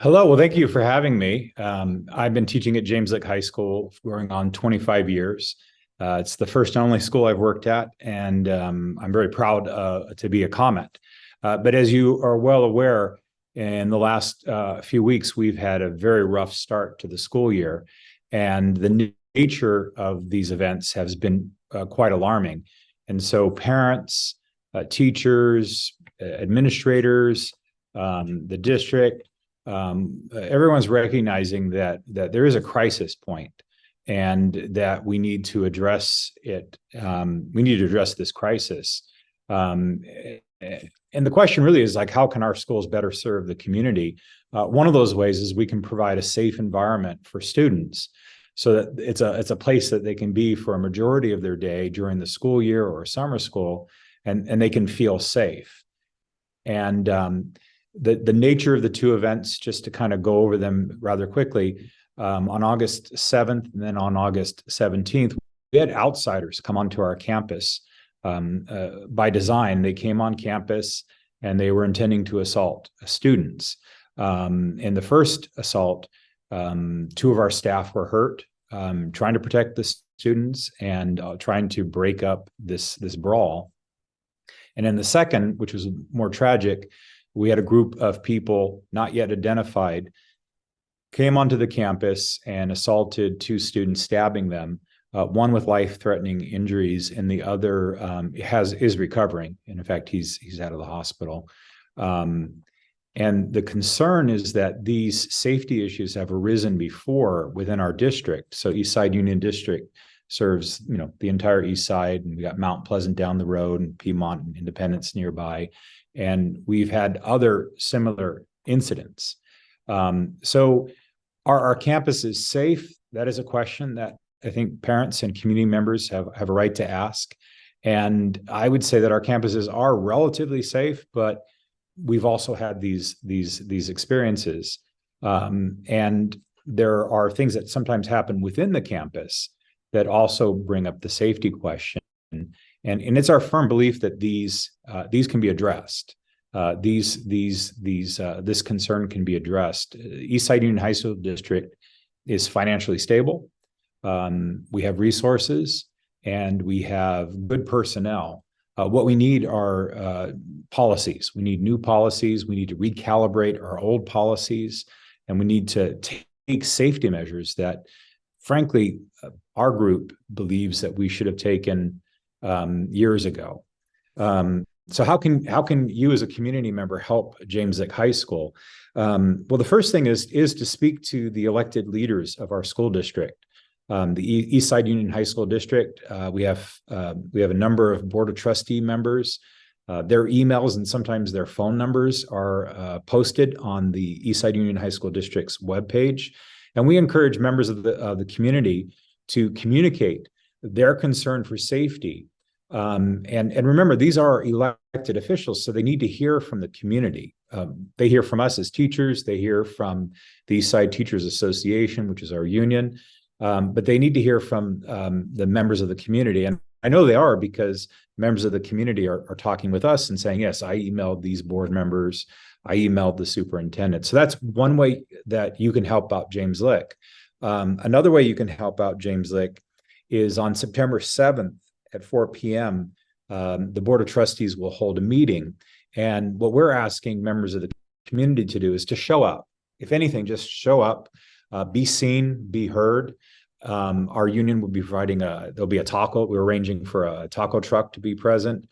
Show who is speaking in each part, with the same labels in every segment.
Speaker 1: Hello. Well, thank you for having me. I've been teaching at James Lick High School going on 25 years. It's the first and only school I've worked at, and I'm very proud to be a comment. But as you are well aware, in the last few weeks, we've had a very rough start to the school year, and the nature of these events has been quite alarming. And so parents, teachers, administrators, the district, everyone's recognizing that there is a crisis point and that we need to address it. We need to address this crisis. And the question really is like, how can our schools better serve the community? One of those ways is we can provide a safe environment for students so that it's a place that they can be for a majority of their day during the school year or summer school, and they can feel safe. And the nature of the two events, just to kind of go over them rather quickly, on August 7th and then on August 17th, we had outsiders come onto our campus. By design, they came on campus and they were intending to assault students. In the first assault, two of our staff were hurt, trying to protect the students and trying to break up this brawl. And in the second, which was more tragic, we had a group of people not yet identified came onto the campus and assaulted two students, stabbing them, one with life-threatening injuries and the other is recovering. And in fact, he's out of the hospital. And the concern is that these safety issues have arisen before within our district. So Eastside Union District serves, the entire East Side, and we got Mount Pleasant down the road and Piedmont and Independence nearby. And we've had other similar incidents. So are our campuses safe? That is a question that I think parents and community members have a right to ask. And I would say that our campuses are relatively safe, but we've also had these experiences. And there are things that sometimes happen within the campus that also bring up the safety question. And it's our firm belief that these can be addressed. This concern can be addressed. Eastside Union High School District is financially stable. We have resources and we have good personnel. What we need are policies. We need new policies. We need to recalibrate our old policies, and we need to take safety measures that, frankly, our group believes that we should have taken years ago. So how can you as a community member help James Lick High School? Well, the first thing is to speak to the elected leaders of our school district. The Eastside Union High School District, we have a number of Board of Trustee members. Their emails and sometimes their phone numbers are posted on the Eastside Union High School District's webpage. And we encourage members of the community to communicate their concern for safety. And remember, these are elected officials, so they need to hear from the community. They hear from us as teachers, they hear from the Eastside Teachers Association, which is our union, but they need to hear from the members of the community. And I know they are, because members of the community are talking with us and saying, yes, I emailed these board members, I emailed the superintendent. So that's one way that you can help out James Lick. Another way you can help out James Lick is on September 7th at 4 p.m., the Board of Trustees will hold a meeting. And what we're asking members of the community to do is to show up. If anything, just show up, be seen, be heard. Our union will be providing there'll be a taco. We're arranging for a taco truck to be present.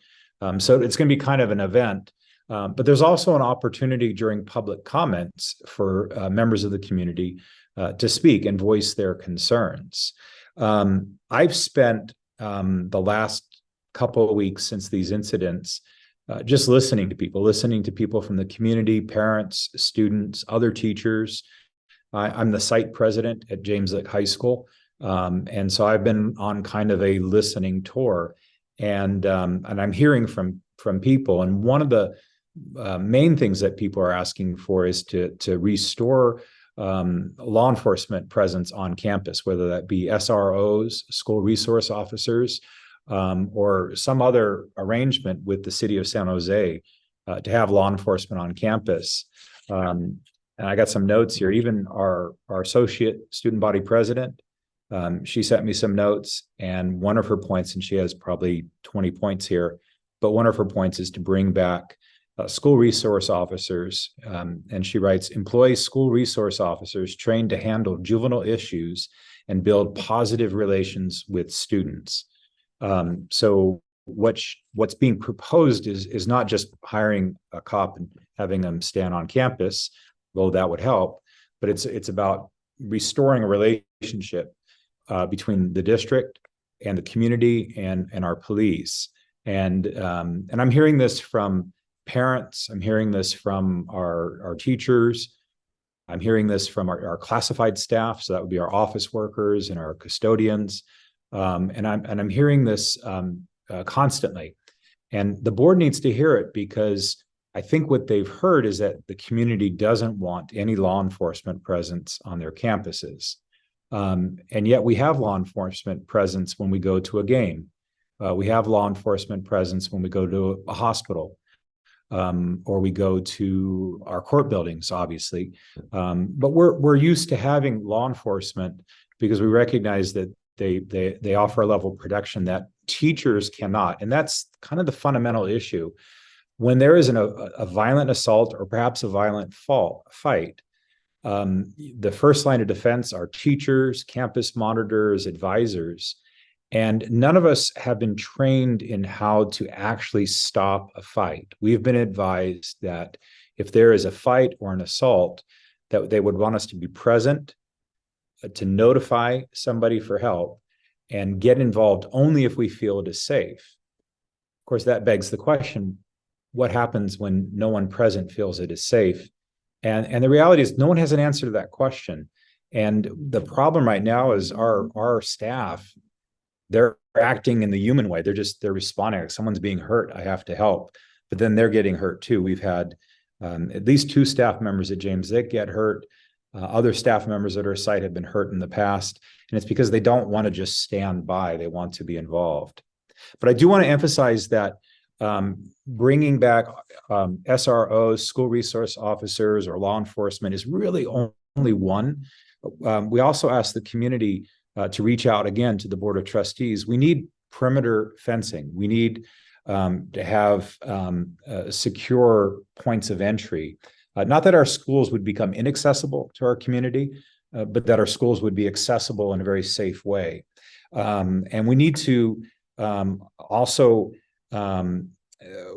Speaker 1: So it's going to be kind of an event. But there's also an opportunity during public comments for members of the community to speak and voice their concerns. I've spent the last couple of weeks since these incidents just listening to people from the community, parents, students, other teachers. I'm the site president at James Lick High School. And so I've been on kind of a listening tour, and I'm hearing from people. And one of the main things that people are asking for is to restore law enforcement presence on campus, whether that be SROs, school resource officers, or some other arrangement with the city of San Jose to have law enforcement on campus. and I got some notes here. Even our associate student body president, she sent me some notes, and one of her points, and she has probably 20 points here, but one of her points is to bring back school resource officers. And she writes, employ school resource officers trained to handle juvenile issues and build positive relations with students. So what's being proposed is not just hiring a cop and having them stand on campus, though that would help, but it's about restoring a relationship between the district and the community and our police. And I'm hearing this from parents. I'm hearing this from our teachers. I'm hearing this from our classified staff. So that would be our office workers and our custodians. And I'm hearing this constantly. And the board needs to hear it, because I think what they've heard is that the community doesn't want any law enforcement presence on their campuses. And yet we have law enforcement presence when we go to a game. We have law enforcement presence when we go to a hospital, or we go to our court buildings, obviously. But we're used to having law enforcement because we recognize that they offer a level of protection that teachers cannot. And that's kind of the fundamental issue. When there is a violent assault or perhaps a violent fight, the first line of defense are teachers, campus monitors, advisors, and none of us have been trained in how to actually stop a fight. We've been advised that if there is a fight or an assault, that they would want us to be present, to notify somebody for help, and get involved only if we feel it is safe. Of course, that begs the question, what happens when no one present feels it is safe? And the reality is no one has an answer to that question. And the problem right now is our staff, they're acting in the human way. They're responding like someone's being hurt, I have to help. But then they're getting hurt too. We've had at least 2 staff members at James Lick get hurt. Other staff members at our site have been hurt in the past. And it's because they don't want to just stand by. They want to be involved. But I do want to emphasize that bringing back SROs, school resource officers, or law enforcement is really only one. We also ask the community to reach out again to the Board of Trustees. We need perimeter fencing. We need to have secure points of entry. Not that our schools would become inaccessible to our community, but that our schools would be accessible in a very safe way. And we need to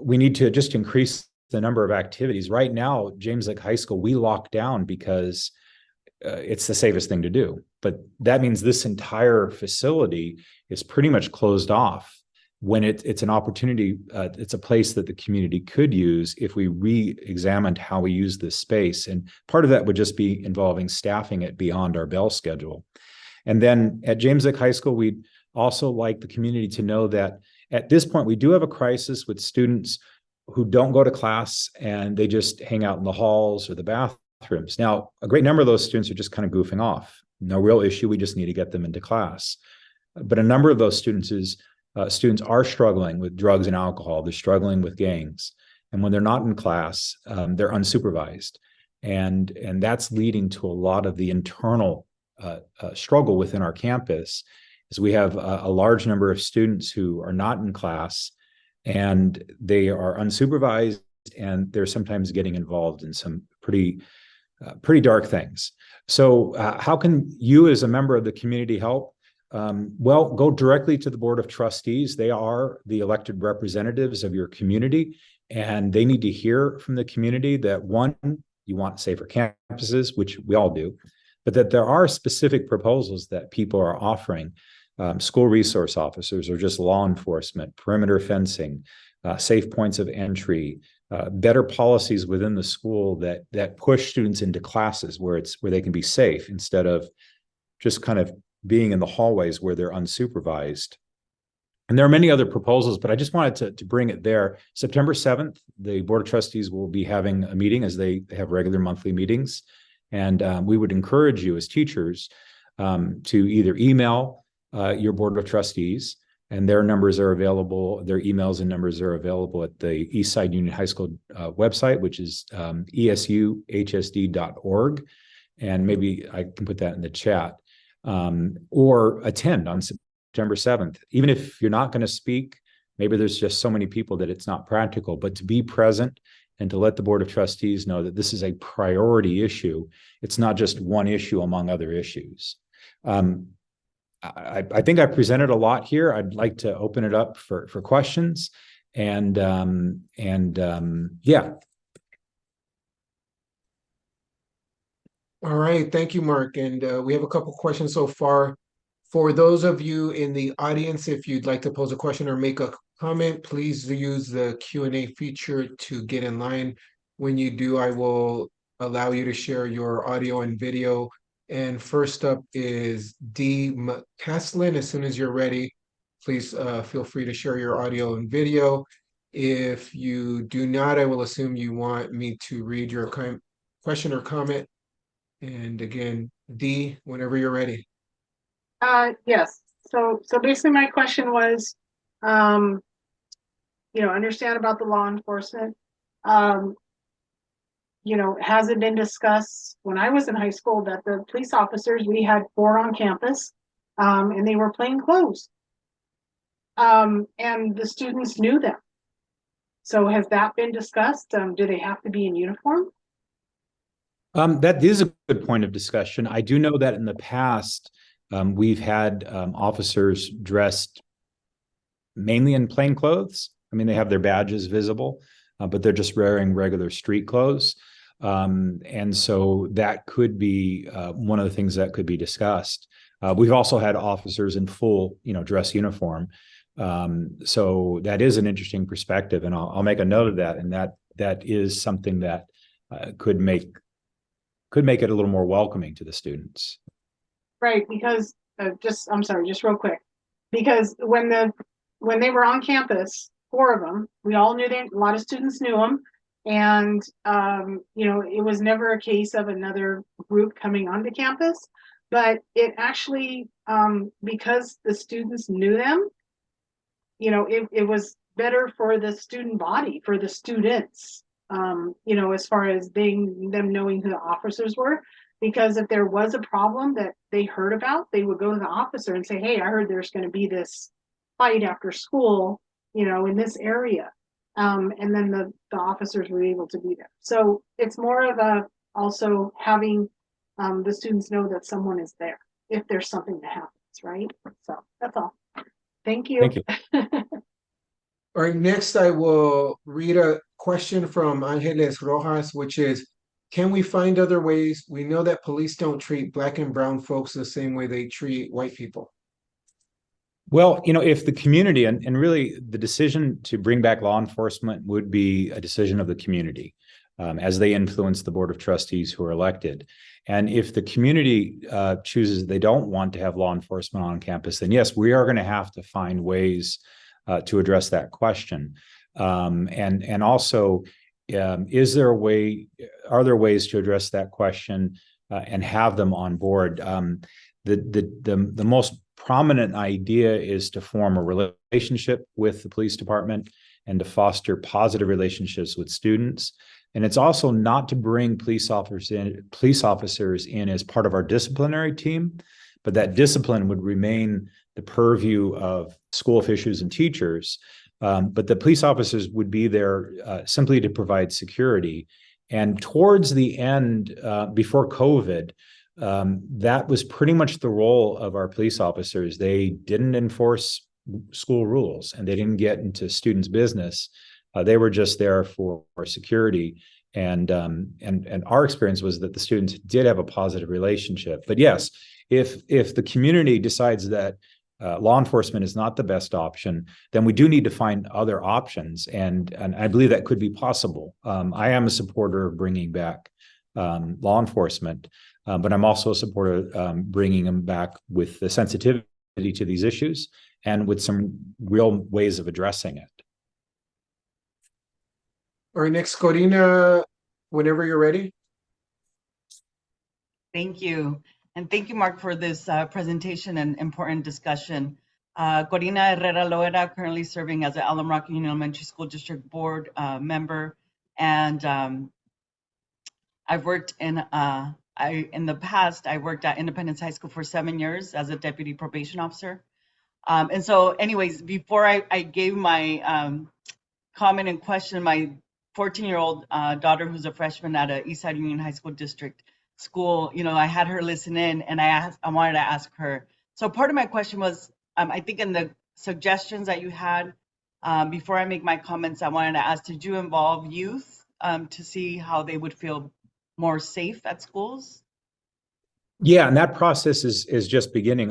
Speaker 1: we need to just increase the number of activities. Right now, James Lick High School, we lock down because it's the safest thing to do. But that means this entire facility is pretty much closed off when it's an opportunity. It's a place that the community could use if we re-examined how we use this space. And part of that would just be involving staffing it beyond our bell schedule. And then at James Lick High School, we'd also like the community to know that at this point, we do have a crisis with students who don't go to class and they just hang out in the halls or the bathrooms. Now, a great number of those students are just kind of goofing off. No real issue. We just need to get them into class. But a number of those students are struggling with drugs and alcohol. They're struggling with gangs. And when they're not in class, they're unsupervised. And that's leading to a lot of the internal struggle within our campus. Is we have a large number of students who are not in class and they are unsupervised, and they're sometimes getting involved in some pretty dark things. So how can you as a member of the community help? Well, go directly to the Board of Trustees. They are the elected representatives of your community, and they need to hear from the community that, one, you want safer campuses, which we all do, but that there are specific proposals that people are offering. School resource officers, or just law enforcement, perimeter fencing, safe points of entry, better policies within the school that push students into classes where they can be safe instead of just kind of being in the hallways where they're unsupervised. And there are many other proposals, but I just wanted to bring it there. September 7th, the Board of Trustees will be having a meeting, as they have regular monthly meetings. And we would encourage you as teachers to either email your Board of Trustees and their numbers are available. Their emails and numbers are available at the Eastside Union High School website, which is esuhsd.org. And maybe I can put that in the chat, or attend on September 7th. Even if you're not going to speak, maybe there's just so many people that it's not practical, but to be present and to let the Board of Trustees know that this is a priority issue. It's not just one issue among other issues. I think I presented a lot here. I'd like to open it up for questions, and yeah.
Speaker 2: All right, thank you, Mark. And we have a couple questions so far. For those of you in the audience, if you'd like to pose a question or make a comment, please use the Q&A feature to get in line. When you do, I will allow you to share your audio and video. And first up is Dee McCaslin. As soon as you're ready, please feel free to share your audio and video. If you do not, I will assume you want me to read your question or comment. And again, Dee, whenever you're ready.
Speaker 3: Yes. So basically my question was, understand about the law enforcement. Has it been discussed when I was in high school that the police officers, we had 4 on campus, and they were plain clothes. And the students knew them. So has that been discussed? Do they have to be in uniform?
Speaker 1: That is a good point of discussion. I do know that in the past, we've had officers dressed mainly in plain clothes. I mean, they have their badges visible, but they're just wearing regular street clothes. And so that could be one of the things that could be discussed. We've also had officers in full, dress uniform. So that is an interesting perspective, and I'll make a note of that. And that is something that could make it a little more welcoming to the students.
Speaker 3: Right, because I'm sorry, just real quick, because when they were on campus, 4 of them, we all knew them. A lot of students knew them, and it was never a case of another group coming onto campus, but it actually, because the students knew them, it was better for the student body, for the students. As far as them knowing who the officers were, because if there was a problem that they heard about, they would go to the officer and say, hey, I heard there's going to be this fight after school, in this area. And then the officers were able to be there. So it's more of also having the students know that someone is there if there's something that happens, right? So that's all. Thank you.
Speaker 1: Thank you.
Speaker 2: All right, next I will read a question from Angeles Rojas, which is, can we find other ways? We know that police don't treat Black and brown folks the same way they treat white people.
Speaker 1: Well, if the community, and really the decision to bring back law enforcement would be a decision of the community, as they influence the Board of Trustees who are elected. And if the community chooses they don't want to have law enforcement on campus, then yes, we are going to have to find ways to address that question. And also, are there ways to address that question and have them on board? The most prominent idea is to form a relationship with the police department and to foster positive relationships with students. And it's also not to bring police officers in as part of our disciplinary team, but that discipline would remain the purview of school officials and teachers. But the police officers would be there simply to provide security. And towards the end, before COVID, that was pretty much the role of our police officers. They didn't enforce school rules and they didn't get into students' business. They were just there for security. And our experience was that the students did have a positive relationship. But yes, if the community decides that law enforcement is not the best option, then we do need to find other options. And I believe that could be possible. I am a supporter of bringing back law enforcement, but I'm also a supporter of bringing them back with the sensitivity to these issues and with some real ways of addressing it.
Speaker 2: All right, next, Corina, whenever you're ready.
Speaker 4: Thank you. And thank you, Mark, for this presentation and important discussion. Corina Herrera Loera, currently serving as the Alum Rock Union Elementary School District Board member. And I've worked in the past, I worked at Independence High School for 7 years as a deputy probation officer. And so anyways, before I gave my comment and question, my 14-year-old daughter, who's a freshman at a Eastside Union High School District school, I had her listen in, and I wanted to ask her. So part of my question was, I think in the suggestions that you had, before I make my comments, I wanted to ask, did you involve youth to see how they would feel more safe at schools?
Speaker 1: Yeah, and that process is just beginning.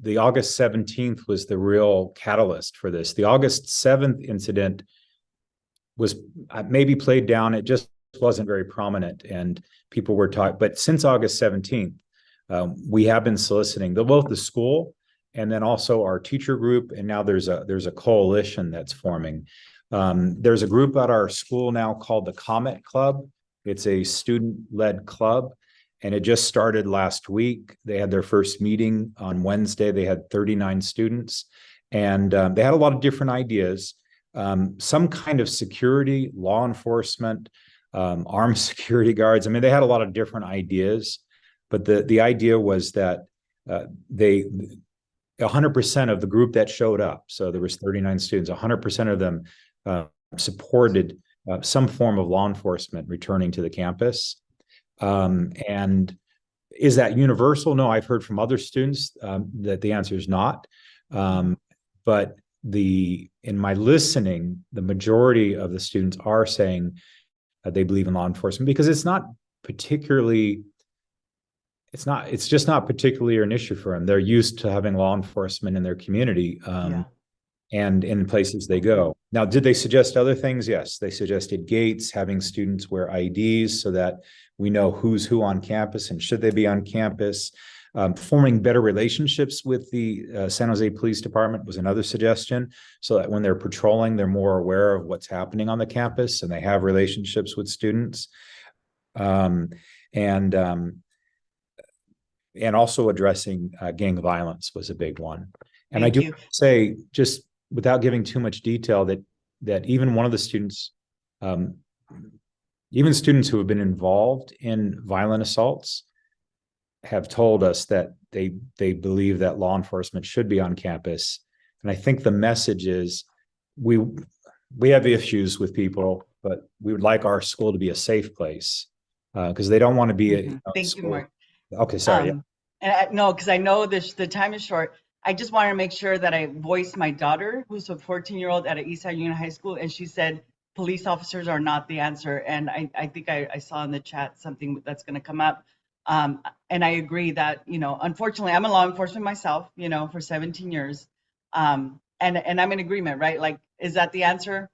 Speaker 1: The August 17th was the real catalyst for this. The August 7th incident was maybe played down. It just wasn't very prominent, and people were talking. But since August 17th, we have been soliciting both the school and then also our teacher group, and now there's a coalition that's forming. There's a group at our school now called the Comet Club. It's a student-led club, and it just started last week. They had their first meeting on Wednesday. They had 39 students, and they had a lot of different ideas. Some kind of security, law enforcement, armed security guards. I mean, they had a lot of different ideas, but the idea was that 100% of the group that showed up, so there was 39 students, 100% of them supported some form of law enforcement returning to the campus. And is that universal? No, I've heard from other students that the answer is not. But in my listening, the majority of the students are saying they believe in law enforcement, because it's just not particularly an issue for them. They're used to having law enforcement in their community. And in places they go. Now, did they suggest other things? Yes, they suggested gates, having students wear IDs so that we know who's who on campus and should they be on campus. Forming better relationships with the San Jose Police Department was another suggestion, so that when they're patrolling, they're more aware of what's happening on the campus and they have relationships with students. And also addressing gang violence was a big one. And I do say, just without giving too much detail, that even one of the students, even students who have been involved in violent assaults, have told us that they believe that law enforcement should be on campus. And I think the message is, we have issues with people, but we would like our school to be a safe place, because they don't want to be.
Speaker 4: Thank you, Mark.
Speaker 1: Okay, sorry.
Speaker 4: And no, because I know the time is short. I just wanted to make sure that I voiced my daughter, who's a 14-year-old at an Eastside Union High School, and she said police officers are not the answer. And I think I saw in the chat something that's going to come up. And I agree that, unfortunately, I'm a law enforcement myself, for 17 years. And I'm in agreement, right? Like, is that the answer?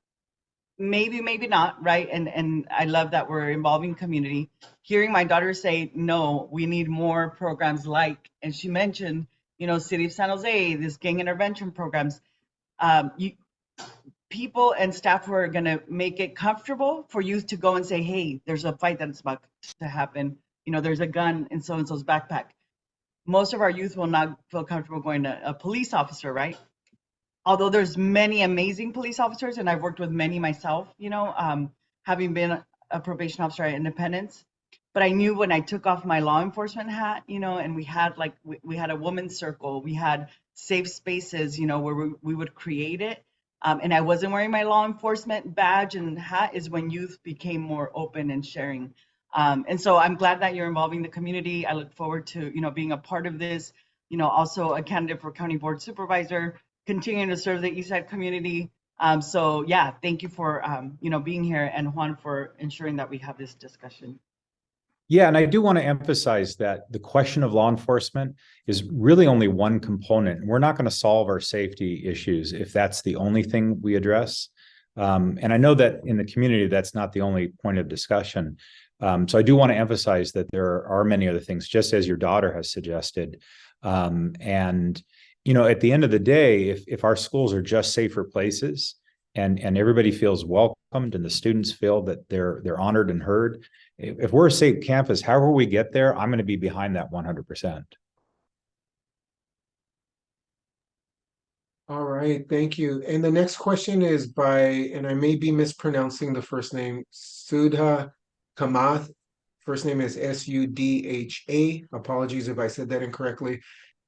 Speaker 4: Maybe, maybe not, right? And I love that we're involving community. Hearing my daughter say, no, we need more programs like, and she mentioned, City of San Jose, this gang intervention programs. People and staff who are going to make it comfortable for youth to go and say, hey, there's a fight that's about to happen. There's a gun in so-and-so's backpack. Most of our youth will not feel comfortable going to a police officer, right? Although there's many amazing police officers, and I've worked with many myself, having been a probation officer at Independence. But I knew when I took off my law enforcement hat, and we had we had a women's circle, we had safe spaces, where we would create it. And I wasn't wearing my law enforcement badge and hat, is when youth became more open and sharing. And so I'm glad that you're involving the community. I look forward to, being a part of this, also a candidate for county board supervisor, continuing to serve the Eastside community. So yeah, thank you for, being here, and Juan for ensuring that we have this discussion.
Speaker 1: Yeah, and I do want to emphasize that the question of law enforcement is really only one component. We're not going to solve our safety issues if that's the only thing we address. And I know that in the community, that's not the only point of discussion. So I do want to emphasize that there are many other things, just as your daughter has suggested. And, at the end of the day, if our schools are just safer places and everybody feels welcomed and the students feel that they're honored and heard, if we're a safe campus, however we get there, I'm going to be behind that 100%.
Speaker 2: All right, thank you. And the next question is by, and I may be mispronouncing the first name, Sudha Kamath. First name is Sudha. Apologies if I said that incorrectly.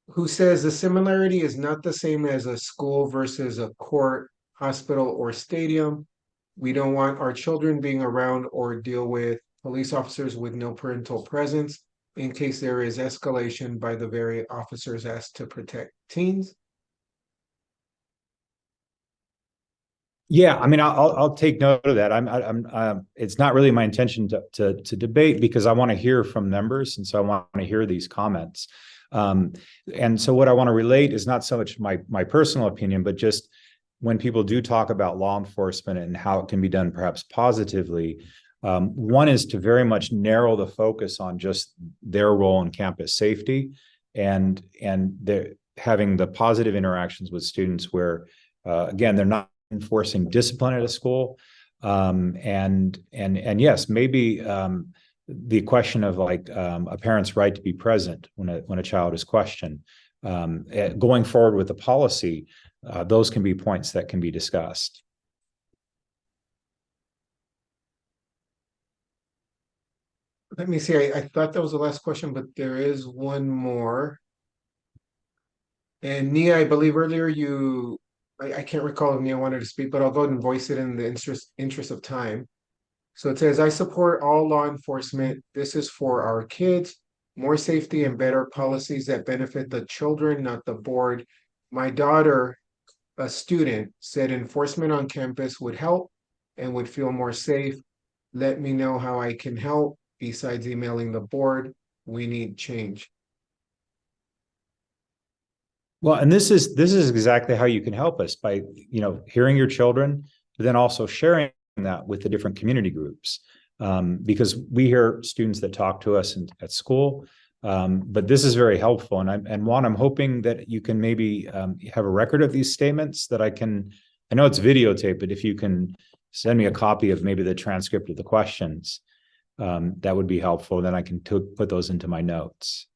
Speaker 2: Who says the similarity is not the same as a school versus a court, hospital, or stadium. We don't want our children being around or deal with police officers with no parental presence in case there is escalation by the very officers asked to protect teens.
Speaker 1: Yeah, I mean, I'll take note of that. It's not really my intention to debate because I want to hear from members, and so I want to hear these comments. And so what I want to relate is not so much my personal opinion, but just when people do talk about law enforcement and how it can be done perhaps positively, one is to very much narrow the focus on just their role in campus safety and they're having the positive interactions with students where, again, they're not enforcing discipline at a school. And yes, maybe the question of like a parent's right to be present when a child is questioned. Going forward with the policy, those can be points that can be discussed.
Speaker 2: Let me see, I thought that was the last question, but there is one more. And Nia, I believe earlier I can't recall if Nia wanted to speak, but I'll go ahead and voice it in the interest of time. So it says, I support all law enforcement. This is for our kids, more safety and better policies that benefit the children, not the board. My daughter, a student, said enforcement on campus would help and would feel more safe. Let me know how I can help. Besides emailing the board, we need change.
Speaker 1: Well, and this is exactly how you can help us by, hearing your children, but then also sharing that with the different community groups. Because we hear students that talk to us at school, but this is very helpful. And Juan, I'm hoping that you can maybe have a record of these statements that I know it's videotaped, but if you can send me a copy of maybe the transcript of the questions, that would be helpful. Then I can put those into my notes.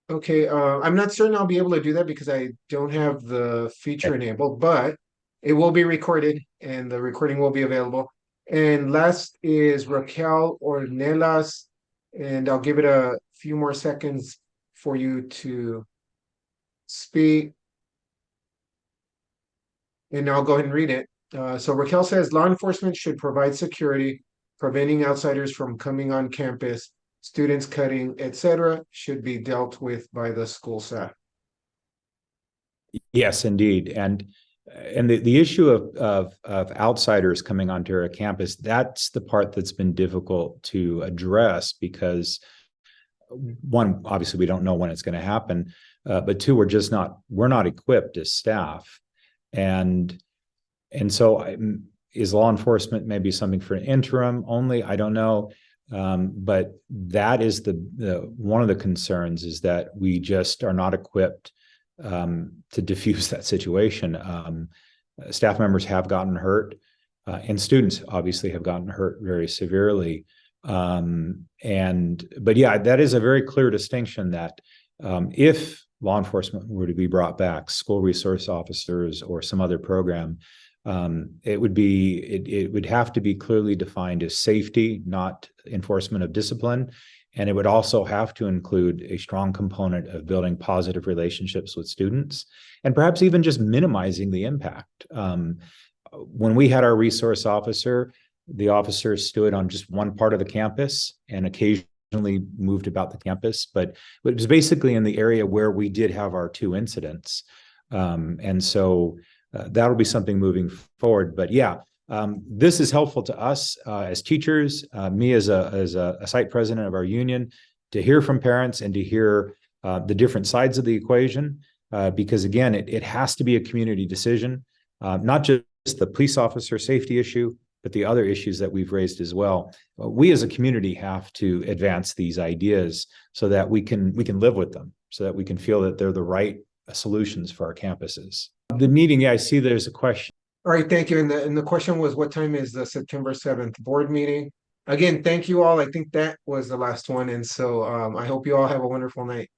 Speaker 2: Okay, I'm not certain I'll be able to do that because I don't have the feature enabled, but it will be recorded and the recording will be available. And last is Raquel Ornelas, and I'll give it a few more seconds for you to speak. And I'll go ahead and read it. So Raquel says law enforcement should provide security, preventing outsiders from coming on campus. Students cutting, etc., should be dealt with by the school staff.
Speaker 1: Yes, indeed. And the issue of outsiders coming onto our campus, that's the part that's been difficult to address because one, obviously we don't know when it's going to happen, but two, we're not equipped as staff. And so is law enforcement maybe something for an interim only? I don't know. But that is the one of the concerns is that we just are not equipped to diffuse that situation. Staff members have gotten hurt, and students obviously have gotten hurt very severely. But yeah, that is a very clear distinction that if law enforcement were to be brought back, school resource officers or some other program, it would have to be clearly defined as safety, not enforcement of discipline. And it would also have to include a strong component of building positive relationships with students and perhaps even just minimizing the impact. When we had our resource officer, the officer stood on just one part of the campus and occasionally moved about the campus, but it was basically in the area where we did have our 2 incidents. And so that'll be something moving forward. But yeah, this is helpful to us as teachers, me as a site president of our union, to hear from parents and to hear the different sides of the equation. Because again, it has to be a community decision, not just the police officer safety issue, but the other issues that we've raised as well. We as a community have to advance these ideas so that we can live with them, so that we can feel that they're the right solutions for our campuses. The meeting, yeah, I see there's a question.
Speaker 2: All right, thank you. And the question was, what time is the September 7th board meeting? Again, thank you all. I think that was the last one. And so I hope you all have a wonderful night.